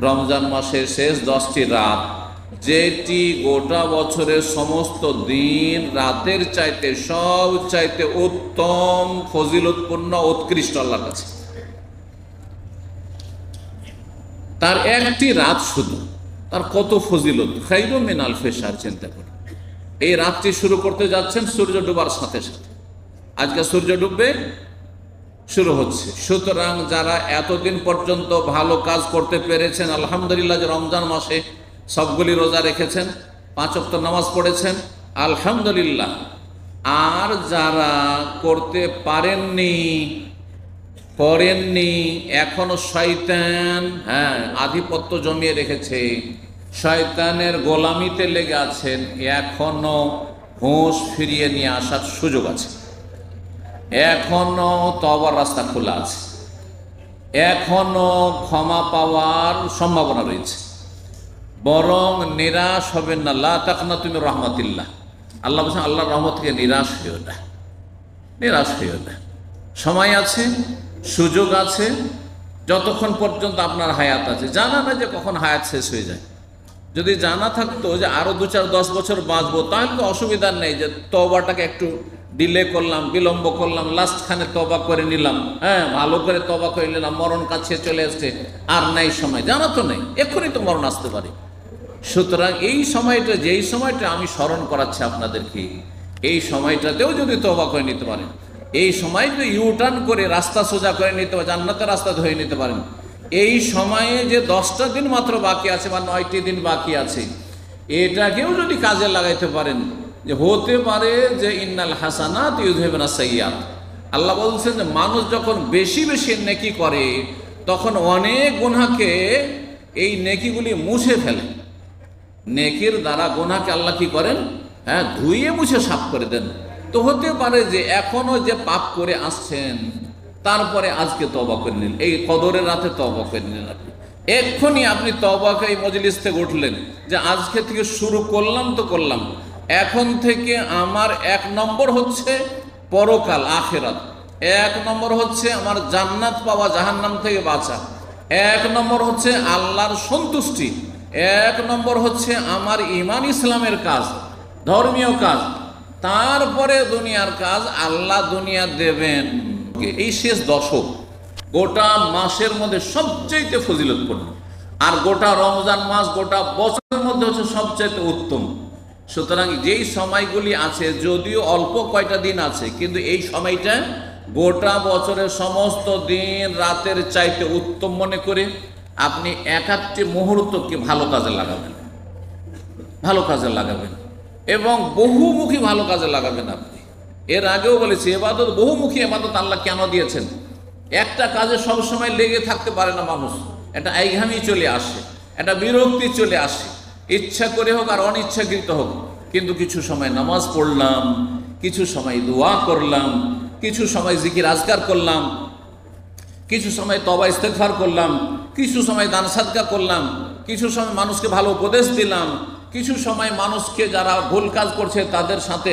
রমজান মাসের শেষ 10টি রাত, যেটি গোটা বছরের সমস্ত দিন রাতের চাইতে সব চাইতে উত্তম, ফজিলতপূর্ণ, উৎকৃষ্ট আল্লাহর কাছে। তার একটি রাত শুধু, তার কত ফজিলত! খাইরুম মিন আলফি শাহর। চিন্তা করে এই রাতটি শুরু করতে যাচ্ছেন সূর্য ডুবার সাথে সাথে। আজকে সূর্য ডুববে, শুরু হচ্ছে। সুতরাং যারা এতদিন পর্যন্ত ভালো কাজ করতে পেরেছেন, আলহামদুলিল্লাহ, যে রমজান মাসে সবগুলি রোজা রেখেছেন, 5 ওয়াক্ত নামাজ পড়েছেন, আলহামদুলিল্লাহ। আর যারা করতে পারেননি এখনো শয়তান আধিপত্য জমিয়ে রেখেছে, শয়তানের গোলামিতে লেগে আছেন, এখনো হুঁশ ফিরিয়ে নিয়ে আসার সুযোগ আছে, এখনো তওবার রাস্তা খোলা আছে, এখনো ক্ষমা পাওয়ার সম্ভাবনা রয়েছে। বরং নিরাশ হবেন না। লা তাকনাতু মির রাহমাতিল্লাহ। আল্লাহ বলছেন, আল্লাহর রহমত থেকে নিরাশ হইও না, নিরাশ হইও না। সময় আছে, সুযোগ আছে, যতক্ষণ পর্যন্ত আপনার হায়াত আছে। জানা না যে কখন হায়াত শেষ হয়ে যায়। যদি জানা থাকতো যে আরো 2-4-10 বছর বাঁচবো, তাহলে তো অসুবিধা নেই যে তওবাটাকে একটু ডিলে করলাম, বিলম্ব করলাম, লাস্ট খানে তওবা করে নিলাম, ভালো করে তওবা করে নিলাম, মরণ কাছে চলে আসছে, আর নাই সময়। জানা তো নেই, এক্ষুনি তো মরণ আসতে পারে। সুতরাং এই সময়টা, যেই সময়টা আমি স্মরণ করাচ্ছি আপনাদেরকে, এই সময়টাতেও যদি তওবা করে নিতে পারেন, এই সময়টা ইউটার্ন করে রাস্তা সোজা করে নিতে পারেন, জান্নাতের রাস্তা ধরে নিতে পারেন, এই সময়ে যে 10টা দিন মাত্র বাকি আছে বা 9টি দিন বাকি আছে, এটাকেও যদি কাজে লাগাইতে পারেন, যে হতে পারে যে ইন্নাল হাসানাত ইউযহিবুনা সাইয়্যাত। আল্লাহ বলছেন যে মানুষ যখন বেশি বেশি নেকি করে, তখন অনেক গুনাহকে এই নেকিগুলি মুছে ফেলে। নেকির দ্বারা গুনাহকে আল্লাহ কি করেন? ধুইয়ে মুছে সাফ করে দেন। তো হতে পারে যে এখনো যে পাপ করে আসছেন, তারপরে আজকে তওবা করে নিলেন, এই কদরের রাতে তওবা করে নিলেন। আপনি এক্ষুনি আপনি তওবাকে এই মজলিস থেকে উঠলেন যে আজকে থেকে শুরু করলাম তো করলাম, এখন থেকে আমার 1 নম্বর হচ্ছে পরকাল, আখিরাত। 1 নম্বর হচ্ছে আমার জান্নাত পাওয়া, জাহান্নাম থেকে বাঁচা। 1 নম্বর হচ্ছে আল্লাহর সন্তুষ্টি। 1 নম্বর হচ্ছে আমার ঈমান ইসলামের কাজ, ধর্মীয় কাজ। তারপরে দুনিয়ার কাজ আল্লাহ দুনিয়া দেবেন। এই শেষ দশক গোটা মাসের মধ্যে সবচেয়ে ফজিলতপূর্ণ, আর গোটা রমজান মাস গোটা বছরের মধ্যে হচ্ছে সবচেয়ে উত্তম। সুতরাং যেই সময়গুলি আছে, যদিও অল্প কয়টা দিন আছে, কিন্তু এই সময়টা গোটা বছরের সমস্ত দিন রাতের চাইতে উত্তম মনে করে আপনি এক একটি মুহূর্তকে ভালো কাজে লাগাবেন, ভালো কাজে লাগাবেন, এবং বহুমুখী ভালো কাজে লাগাবেন। আপনি এর আগেও বলেছি, এবাদত বহুমুখী এবাদত আল্লাহ কেন দিয়েছেন? একটা কাজে সবসময় লেগে থাকতে পারে না মানুষ, একটা আইঘামি চলে আসে, একটা বিরক্তি চলে আসে, ইচ্ছা করে হোক আর অনিচ্ছাকৃত হোক। কিন্তু কিছু সময় নামাজ পড়লাম, কিছু সময় দোয়া করলাম, কিছু সময় জিকির আজকার করলাম, কিছু সময় তওবা ইস্তেগফার করলাম, কিছু সময় দান সাদকা করলাম, কিছু সময় মানুষকে ভালো উপদেশ দিলাম, কিছু সময় মানুষকে যারা ভুল কাজ করছে তাদের সাথে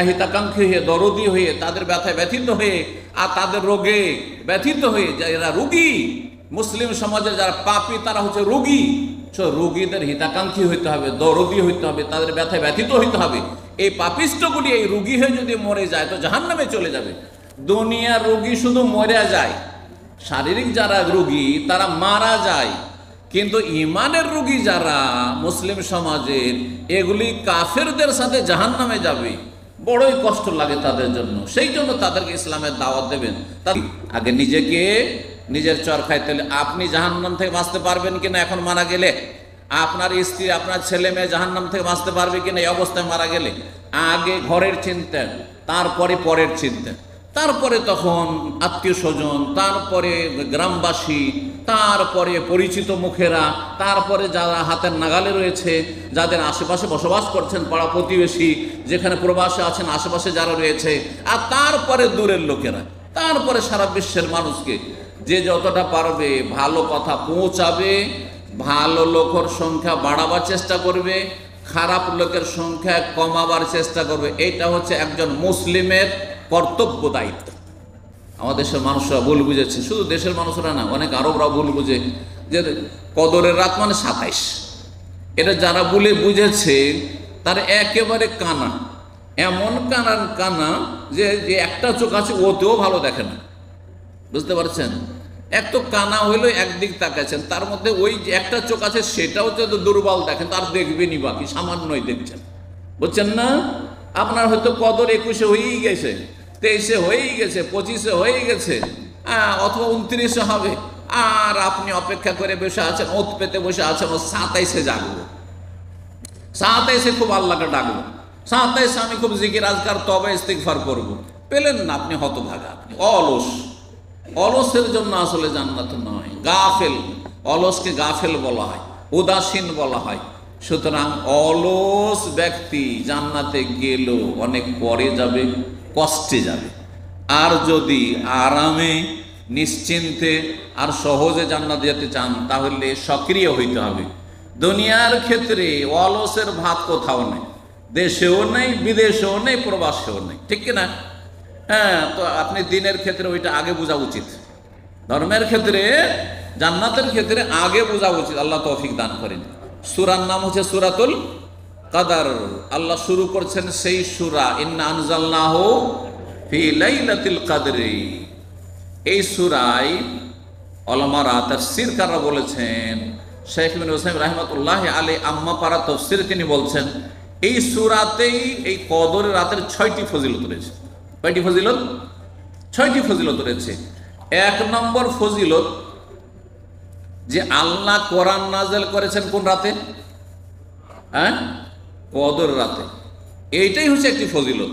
হিতাকাঙ্ক্ষী হয়ে, দরদি হয়ে, তাদের ব্যথায় ব্যথিত হয়ে, আর তাদের রোগে ব্যথিত হয়ে, যারা রোগী, মুসলিম সমাজের যারা পাপী তারা হচ্ছে রোগী। রোগীদের হিতাকাঙ্ক্ষী হইতে হবে, দরদি হইতে হবে, তাদের ব্যথায় ব্যথিত হইতে হবে। এই পাপিষ্টগুলি এই রোগী হয়ে যদি মরে যায় তো জাহান্নামে চলে যাবে। দুনিয়ার রোগী শুধু মরে যায়, শারীরিক যারা রোগী তারা মারা যায়, কিন্তু ইমানের রোগী যারা মুসলিম সমাজের, এগুলি কাফেরদের সাথে জাহান্নামে যাবে। বড়ই কষ্ট লাগে তাদের জন্য। সেই জন্য তাদেরকে ইসলামের দাওয়াত দেবেন। আগে নিজেকে নিজের চরকায় তেলে, আপনি জাহান্নাম থেকে বাঁচতে পারবেন কিনা এখন মারা গেলে, আপনার স্ত্রী, আপনার ছেলে মেয়ে জাহান্নাম থেকে বাঁচতে পারবে কিনা এই অবস্থায় মারা গেলে, আগে ঘরের চিন্তা, তারপরে পরের চিন্তা, তারপরে তখন আত্মীয় স্বজন, তারপরে গ্রামবাসী, তারপরে পরিচিত মুখেরা, তারপরে যারা হাতের নাগালে রয়েছে, যাদের আশেপাশে বসবাস করছেন, পাড়া প্রতিবেশী, যেখানে প্রবাসে আছেন আশেপাশে যারা রয়েছে, আর তারপরে দূরের লোকেরা, তারপরে সারা বিশ্বের মানুষকে যে যতটা পারবে ভালো কথা পৌঁছাবে, ভালো লোকের সংখ্যা বাড়াবার চেষ্টা করবে, খারাপ লোকের সংখ্যা কমাবার চেষ্টা করবে। এইটা হচ্ছে একজন মুসলিমের কর্তব্য, দায়িত্ব। আমাদের দেশের মানুষরা ভুল বুঝেছে, শুধু দেশের মানুষরা না, অনেক আরবরাও ভুল বুঝে যে কদরের রাত মানে 27। এটা যারা বলে বুঝেছে তার একেবারে কানা, এমন কানা যে যে একটা চোখ আছে ওতেও ভালো দেখে না, বুঝতে পারছেন? এক তো কানা হইলো একদিক তাকাচ্ছেন, তার মধ্যে ওই যে একটা চোখ আছে সেটাও যদি দুর্বল দেখেন তার দেখবেনই বাকি, সামান্যই দেখছেন, বুঝছেন না? আপনার হয়তো কদর 21-এ হয়েই গেছে, 23-এ হয়েই গেছে, 25-এ হয়েই গেছে, অথবা 29-এ হবে, আর আপনি অপেক্ষা করে বসে আছেন, ওত পেতে বসে আছেন ও 27-এ জাগবো, 27-এ খুব আল্লাহকে ডাকবো, 27-এ আমি খুব জিকির আজকার তবে ইস্তিগফার করব। পেলেন না, আপনি হতভাগা, আপনি অলস। অলসের জন্য আসলে জান্নাত নয়, গাফেল। অলসকে গাফেল বলা হয়, উদাসীন বলা হয়। সুতরাং অলস ব্যক্তি জান্নাতে গেলেও অনেক পরে যাবে, কষ্টে যাবে। আর যদি আরামে নিশ্চিন্তে আর সহজে জান্নাত যেতে চান তাহলে সক্রিয় হইতে হবে। দুনিয়ার ক্ষেত্রে অলসের ভাত কোথাও নেই, দেশেও নেই, বিদেশেও নেই, প্রবাসেও নেই, ঠিক কিনা? হ্যাঁ, তো আপনি দিনের ক্ষেত্রে ওইটা আগে বোঝা উচিত, ধর্মের ক্ষেত্রে, জান্নাতের ক্ষেত্রে আগে বোঝা উচিত। আল্লাহ তৌফিক দান করেন। সূরার নাম হচ্ছে সূরাতুল কদর। আল্লাহ শুরু করছেন সেই সূরা, ইন্না আনজালনাহু ফি লাইলাতিল কদরি। এই সূরায় উলামারা তাফসীরকাররা বলেছেন, শেখ ইবনে উসাইমিন রাহমাতুল্লাহি আলাইহি আম্মা পারা তাফসীর তিনি বলছেন, এই সূরাতেই এই কদরের রাতের 6টি ফজিলত রয়েছে। কয়টি ফজিলত? 6টি ফজিলত রয়েছে। 1 নম্বর ফজিলত যে আল্লাহ কোরআন নাযিল করেছেন কোন রাতে? হ্যাঁ, কদর রাতে। এইটাই হচ্ছে একটি ফজিলত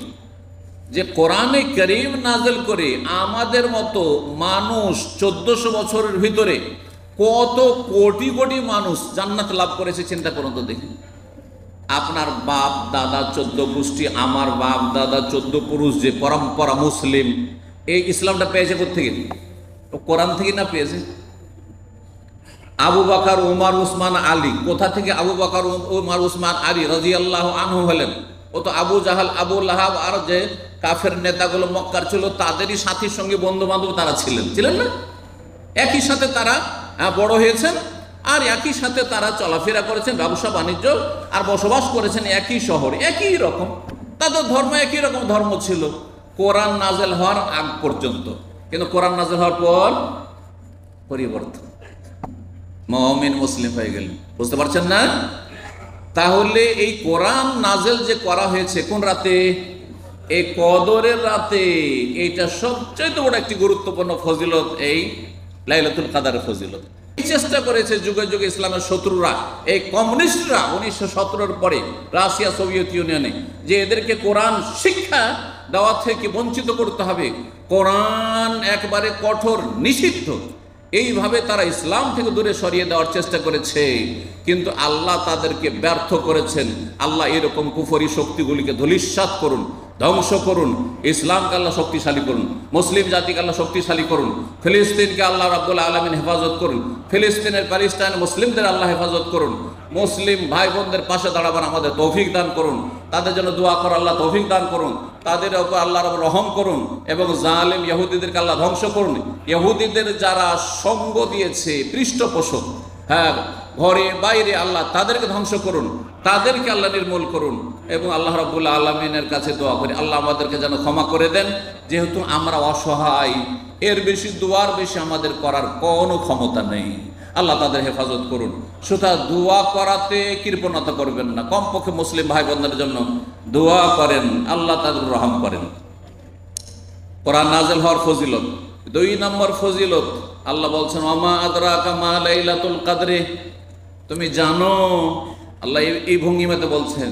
যে কোরআনে কারীম নাযিল করে আমাদের মতো মানুষ 1400 বছরের ভিতরে কত কোটি কোটি মানুষ জান্নাত লাভ করেছে, চিন্তা করুন তো দেখি। আপনার বাপ দাদা 14 গোষ্ঠী, আমার বাপ দাদা 14 পুরুষ যে পরম্পরা মুসলিম, এই ইসলামটা পেয়েছে কোত্থেকে? কোরআন থেকে না পেয়েছে? আবু বকর, উমর, উসমান, আলী, কোথা থেকে আবু বকর, উমর, উসমান, আলী রাদিয়াল্লাহু আনহু হলেন? ও তো আবু জাহাল, আবু লাহাব আর যে কাফের নেতাগুলো মক্কার ছিল তাদেরই সাথীর সঙ্গে বন্ধু বান্ধব তারা ছিলেন না? একই সাথে তারা বড় হয়েছেন, আর একই সাথে তারা চলাফেরা করেছেন, ব্যবসা বাণিজ্য আর বসবাস করেছেন একই শহরে, একই রকম তাদের ধর্ম, একই রকম ধর্ম ছিল কোরআন নাযিল হওয়ার আগ পর্যন্ত। কিন্তু কোরআন নাযিল হওয়ার পর পরিবর্তন, মুমিন মুসলিম হয়ে গেলেন, বুঝতে পারছেন না? তাহলে এই কোরআন নাযিল যে করা হয়েছে কোন রাতে? এই কদরের রাতে। এইটা সবচেয়ে বড় একটি গুরুত্বপূর্ণ ফজিলত, এই লাইলাতুল কদরের ফজিলত। চেষ্টা করেছে যুগে যুগে ইসলামের শত্রুরা, এই কমিউনিস্টরা 1917-এর পরে রাশিয়া, সোভিয়েত ইউনিয়নে, যে এদেরকে কোরআন শিক্ষা দেওয়া থেকে বঞ্চিত করতে হবে, কোরআন একবারে কঠোর নিষিদ্ধ, এইভাবে তারা ইসলাম থেকে দূরে সরিয়ে দেওয়ার চেষ্টা করেছে। কিন্তু আল্লাহ তাদেরকে ব্যর্থ করেছেন। আল্লাহ এরকম কুফরি শক্তিগুলিকে ধূলিসাৎ করুন, ধ্বংস করুন। ইসলামকে আল্লাহ শক্তিশালী করুন, মুসলিম জাতিকে আল্লাহ শক্তিশালী করুন, ফিলিস্তিনকে আল্লাহ রাব্বুল আলামিন হেফাজত করুন, ফিলিস্তিনের প্যালেস্টাইন মুসলিমদের আল্লাহ হেফাজত করুন, মুসলিম ভাই বোনদের পাশে দাঁড়াবার আমাদের তৌফিক দান করুন, তাদের জন্য দোয়া করার আল্লাহ তৌফিক দান করুন, তাদের উপর আল্লাহ রাব্বুল রহম করুন, এবং জালিম ইহুদিদেরকে আল্লাহ ধ্বংস করুন। ইহুদিদের যারা সঙ্গ দিয়েছে, পৃষ্ঠপোষক, হ্যাঁ, ঘরে বাইরে, আল্লাহ তাদেরকে ধ্বংস করুন, তাদেরকে আল্লাহ নির্মূল করুন। এবং আল্লাহ রাব্বুল আলামিনের কাছে দোয়া করি আল্লাহ আমাদেরকে যেন ক্ষমা করে দেন, যেহেতু আমরা অসহায়, এর বেশি দোয়ার বেশি আমাদের করার কোনো ক্ষমতা নেই। আল্লাহ তাদের হেফাজত করুন। সুতরাং দোয়া করাতে কৃপণতা করবেন না, কমপক্ষে মুসলিম ভাই বোনদের জন্য দোয়া করেন, আল্লাহ তাদের রহম করেন। কোরআন নাযিল হওয়ার ফজিলত। 2 নম্বর ফজিলত, আল্লাহ বলছেন ওমা আদরাকা মা লাইলাতুল কদরে। তুমি জানো, আল্লাহ এই ভঙ্গিমাতে বলছেন,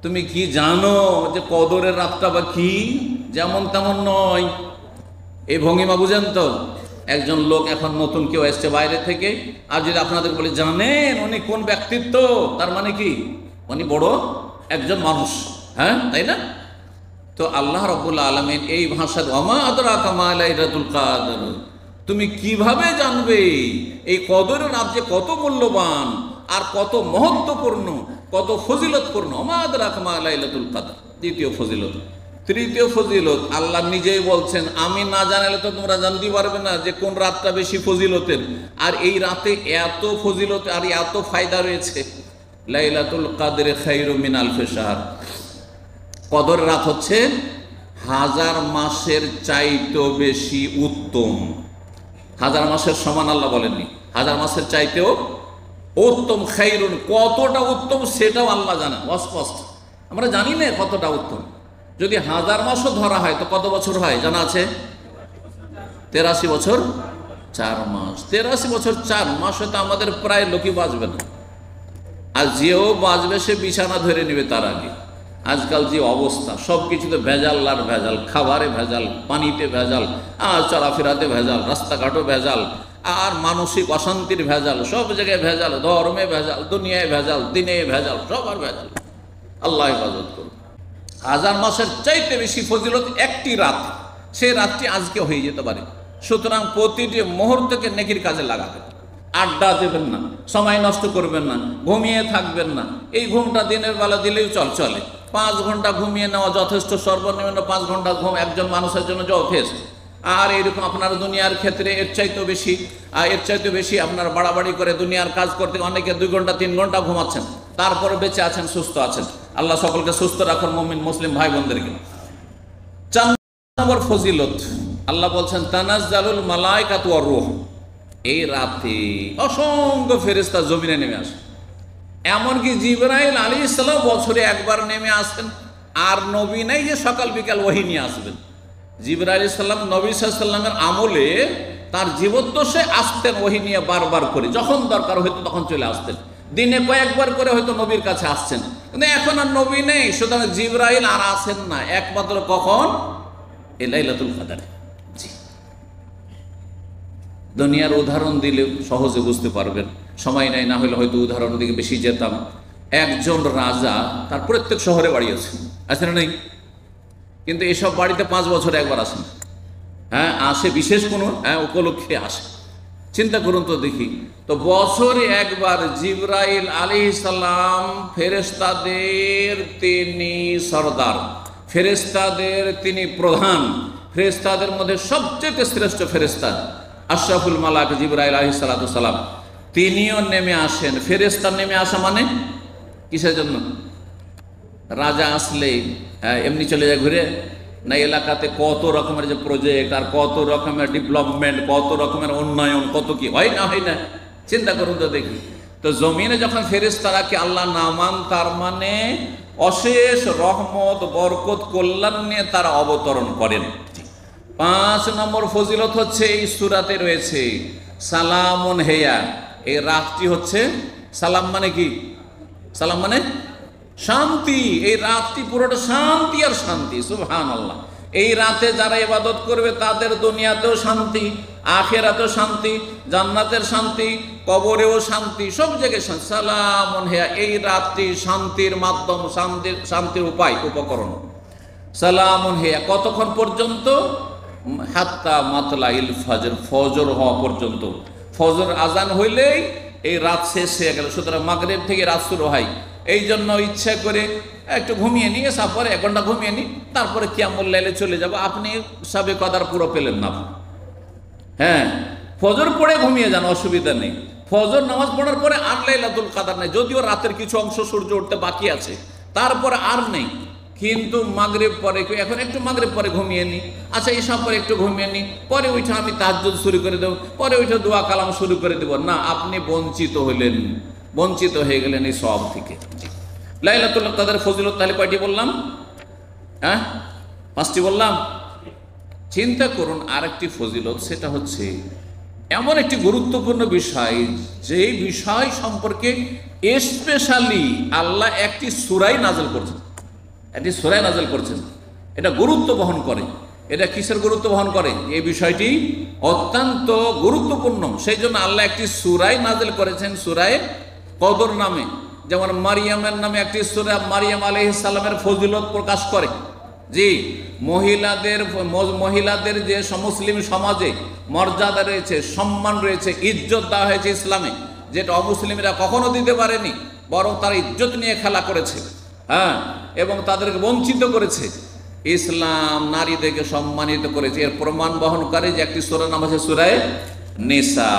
তুমি কি জানো যে কদরের রাতটা বা কি? যেমন তেমন নয়। এই ভঙ্গিমা বুঝেন তো? একজন লোক এখন নতুন কেউ এসছে বাইরে থেকে, আর যদি আপনাদের বলে জানেন উনি কোন ব্যক্তিত্ব, তার মানে কি উনি বড় একজন মানুষ, হ্যাঁ, তাই না? তো আল্লাহ রাব্বুল আলামিন এই ভাষার ওমা আদরাকা মা লাইলাতুল কদর, তুমি কিভাবে জানবে এই কদরের রাত যে কত মূল্যবান আর কত মহত্বপূর্ণ, কত ফজিলতপূর্ণ। ওমা আদরাকা মা লাইলাতুল কদর, দ্বিতীয় ফজিলত। তৃতীয় ফজিলত আল্লাহ নিজেই বলছেন, আমি না জানালে তো তোমরা জানতে পারবে না যে কোন রাতটা বেশি ফজিলতের। আর এই রাতে এত ফজিলত আর এত ফায়দা রয়েছে। লাইলাতুল কাদরে খায়রুম মিন আলফি শাহর, কদর রাত হচ্ছে 1000 মাসের চাইতেও বেশি উত্তম। 1000 মাসের সমান আল্লাহ বলেননি, 1000 মাসের চাইতেও উত্তম। খায়রুন কতটা উত্তম সেটাও আল্লাহ জানেন অস্পষ্ট, আমরা জানি না কতটা উত্তম। যদি 1000 মাসও ধরা হয় তো কত বছর হয় জানা আছে? 83 বছর 4 মাস। 83 বছর 4 মাস হয়তো আমাদের প্রায় লোকই বাঁচবে না, আর যেও বাঁচবে সে বিছানা ধরে নেবে তার আগে। আজকাল যে অবস্থা, সব কিছুতে ভেজাল আর ভেজাল, খাবারে ভেজাল, পানিতে ভেজাল, আর চলাফেরাতে ভেজাল, রাস্তাঘাটও ভেজাল, আর মানসিক অশান্তির ভেজাল, সব জায়গায় ভেজাল, ধর্মে ভেজাল, দুনিয়ায় ভেজাল, দিনে ভেজাল, সবার ভেজাল। আল্লাহ হেফাজত করুন। 1000 মাসের চাইতে বেশি ফজিলত একটি রাত, সেই রাতটি আজকে হয়ে যেতে পারে। সুতরাং প্রতিটি মুহূর্তকে নেকির কাজে লাগাবেন, আড্ডা দেবেন না, সময় নষ্ট করবেন না, ঘুমিয়ে থাকবেন না। এই ঘুমটা দিনের বেলা দিলেও চলে, 5 ঘন্টা ঘুমিয়ে নেওয়া যথেষ্ট, সর্বনিম্ন 5 ঘন্টা ঘুম একজন মানুষের জন্য যথেষ্ট। আর এরকম আপনার দুনিয়ার ক্ষেত্রে এর চাইতে বেশি আপনারা বাড়াবাড়ি করে দুনিয়ার কাজ করতে অনেকে 2 ঘন্টা 3 ঘন্টা ঘুমাচ্ছেন, তারপরে বেঁচে আছেন, সুস্থ আছেন। আল্লাহ সকলকে সুস্থ রাখুন, মুমিন মুসলিম ভাই বোনদেরকে। 4 নম্বর ফজিলত, আল্লাহ বলছেন তানাজ্জালুল মালায়েকাতু ওয়ার রূহ, এই রাতে অসংখ্য ফেরেশতা জমিনে নেমে আসে। এমনকি জিবরাইল আলাইহিস সালাম বছরে একবার নেমে আসেন, আর নবী নাই যে সকাল বিকাল ওহী নিয়ে আসবেন। জিবরাইল আলাইহিস সালাম নবী সাল্লাল্লাহু আলাইহি সাল্লামের আমলে তার জীবদ্দশায় আসতেন ওহী নিয়ে বারবার করে, যখন দরকার হয়তো তখন চলে আসতেন। দিনে কয়েকবার করে হয়তো নবীর কাছে আসছেন, কিন্তু এখন আর নবী নেই, সুতরাং জিবরাইল আর আসেন না, একমাত্র কখন? এই লাইলাতুল কদরে। দুনিয়ার উদাহরণ দিলে সহজে বুঝতে পারবেন, সময় নাই, না হলে হয়তো উদাহরণ দিকে বেশি যেতাম। একজন রাজা, তার প্রত্যেক শহরে বাড়ি আছে না নেই? কিন্তু এসব বাড়িতে 5 বছরে একবার আসেন। হ্যাঁ, আসে বিশেষ কোনো উপলক্ষে আসে। চিন্তা করুন তো দেখি, তো বছরে একবার জিবরাইল আলাইহিস সালাম ফেরেশতাদের তিনি সরদার, ফেরেশতাদের তিনি প্রধান, ফেরেশতাদের মধ্যে সবচেয়ে শ্রেষ্ঠ ফেরেশতা আশরাফুল মালাক জিবরাইল আলাইহিস সালাতু সালাম, তিনিও নেমে আসেন। ফেরেশতা নেমে আসা মানে কিসের জন্য? রাজা আসলে এমনি চলে যায় ঘুরে না, এলাকাতে কত রকমের যে প্রজেক্ট, আর কত রকমের ডেভেলপমেন্ট, কত রকমের উন্নয়ন, কত কি হয় না চিন্তা করুন তো দেখি। তো জমিনে যখন ফেরেশতারাকে আল্লাহ নামান, তার মানে অশেষ রহমত, বরকত, কল্যাণ নিয়ে তারা অবতরণ করেন। 5 নম্বর ফজিলত হচ্ছে এই সূরাতে রয়েছে সালামুন হিয়া, এই রাতটি হচ্ছে সালাম মানে কি? সালাম মানে শান্তি। এই রাতটি পুরোটা শান্তি আর শান্তি, সুবহানাল্লাহ। এই রাতে যারা ইবাদত করবে তাদের দুনিয়াতেও শান্তি, আখিরাতেও শান্তি, জান্নাতের শান্তি, কবরেও শান্তি, সব জায়গায় শান্তি। সালামুন হিয়া, এই রাতটি শান্তির মাধ্যম, শান্তির উপায়, উপকরণ। সালামুন হিয়া কতক্ষণ পর্যন্ত? হাত্তা মাতলাইল ফজর, ফজর হওয়া পর্যন্ত। ফজর আজান হইলেই এই রাত শেষ হয়ে গেল। সুতরাং মাগরিব থেকে রাত শুরু হয়। এই জন্য ইচ্ছা করে একটু ঘুমিয়ে নিয়ে, তারপরে 1 ঘন্টা ঘুমিয়ে নিই, তারপরে কিয়ামুল লাইলে চলে যাব, আপনি সাবে কদার পুরো পেলেন না। হ্যাঁ, ফজর পড়ে ঘুমিয়ে যান, অসুবিধা নেই। ফজর নামাজ পড়ার পরে আর লাইলাতুল কদর নেই, যদিও রাতের কিছু অংশ সূর্য উঠতে বাকি আছে, তারপরে আর নেই। কিন্তু মাগরিব পরে, এখন একটু মাগরিব পরে ঘুমিয়ে নিই, আচ্ছা ঈশা পরে একটু ঘুমিয়ে নিই, পরে উঠে আমি তাহাজ্জুদ শুরু করে দেবো, পরে উঠে দোয়া কালাম শুরু করে দেবো না, আপনি বঞ্চিত হলেন, বঞ্চিত হয়ে গেলেন এই সওয়াব থেকে। লাইলাতুল কদর ফজিলত তাহলে কয়টি বললাম? 5টি বললাম। চিন্তা করুন আরেকটি ফজিলত, সেটা হচ্ছে এমন একটি গুরুত্বপূর্ণ বিষয়, যে বিষয় সম্পর্কে স্পেশালি আল্লাহ একটি সূরা নাযিল করছেন, একটি সূরা নাযিল করছেন। এটা গুরুত্ব বহন করে। এটা কিসের গুরুত্ব বহন করে? এই বিষয়টি অত্যন্ত গুরুত্বপূর্ণ, সেই জন্য আল্লাহ একটি সূরা নাযিল করেছেন, সূরা কদর নামে। যেমন মারিয়ামের নামে একটি সূরা মারিয়াম আলাইহিস সালামের ফজিলত প্রকাশ করে। জি, মহিলাদের যে মুসলিম সমাজে মর্যাদা রয়েছে, সম্মান রয়েছে, ইজ্জত দেওয়া হয়েছে ইসলামে, যেটা অমুসলিমরা কখনো দিতে পারেনি, বরং তারা ইজ্জত নিয়ে খেলা করেছে। হ্যাঁ, এবং তাদেরকে বঞ্চিত করেছে। ইসলাম নারীদেরকে সম্মানিত করেছে। এর প্রমাণ বহন করে যে একটি সূরা নাম আছে সূরা নিসা।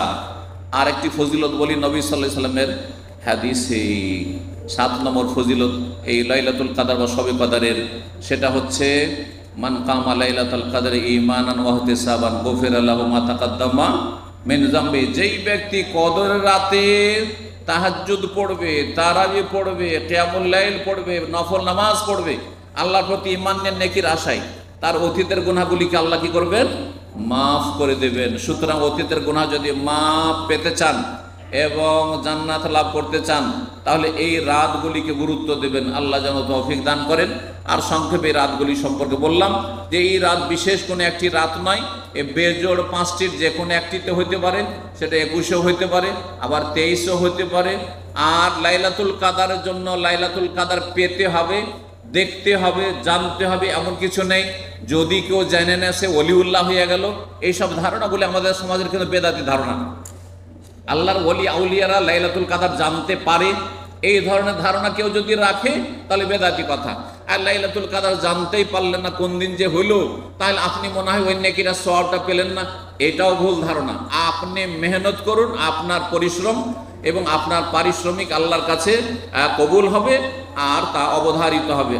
আর একটি ফজিলত বলি নবী সাল্লাল্লাহু আলাইহি সাল্লামের হাদিসে, 7 নম্বর ফজিলত এই লাইলাতুল কদর বা শবে কদরের, সেটা হচ্ছে মান কামা লাইলাতুল কদর ঈমানান ওয়া ইহতিসাবান গুফিরা লাহু মা তাকাদ্দামা মিন যামবি। যেই ব্যক্তি কদরের রাতে তাহাজ্জুদ পড়বে, তারাবি পড়বে, কিয়ামুল লাইল পড়বে, নফল নামাজ পড়বে, আল্লাহর প্রতি ঈমান নিয়ে নেকির আশায়, তার অতীতের গুনাহগুলিকে আল্লাহ কি করবেন? মাফ করে দেবেন। সুতরাং অতীতের গুনাহ যদি মাফ পেতে চান এবং জান্নাত লাভ করতে চান, তাহলে এই রাতগুলিকে গুরুত্ব দেবেন। আল্লাহ যেন তৌফিক দান করেন। আর সংক্ষেপে এই রাতগুলি সম্পর্কে বললাম যে এই রাত বিশেষ কোনো একটি রাত নয়, এ বেজোড় 5টির যে কোনো একটিতে হইতে পারে, সেটা 21-এও হইতে পারে, আবার 23-ও হইতে পারে। আর লাইলাতুল কাদারের জন্য লাইলাতুল কাদার পেতে হবে, দেখতে হবে, জানতে হবে এমন কিছু নেই। যদি কেউ জেনে নেয় সে ওলিউল্লাহ হয়ে গেল, এইসব ধারণাগুলি আমাদের সমাজের কিন্তু বেদাতি ধারণা। আল্লাহর ওলি আউলিয়ারা লাইলাতুল কাদার জানতে পারে, এই ধরনের ধারণা কেউ যদি রাখে তাহলে বেদাতি কথা। আর লাইলাতুল কাদার জানতেই পারলেন না কোন দিন যে হইল, তাহলে আপনি মনে হয় ওই নেকিরা সওয়াবটা পেলেন না, এটাও ভুল ধারণা। আপনি মেহনত করুন, আপনার পরিশ্রম এবং আপনার পারিশ্রমিক আল্লাহর কাছে কবুল হবে আর তা অবধারিত হবে।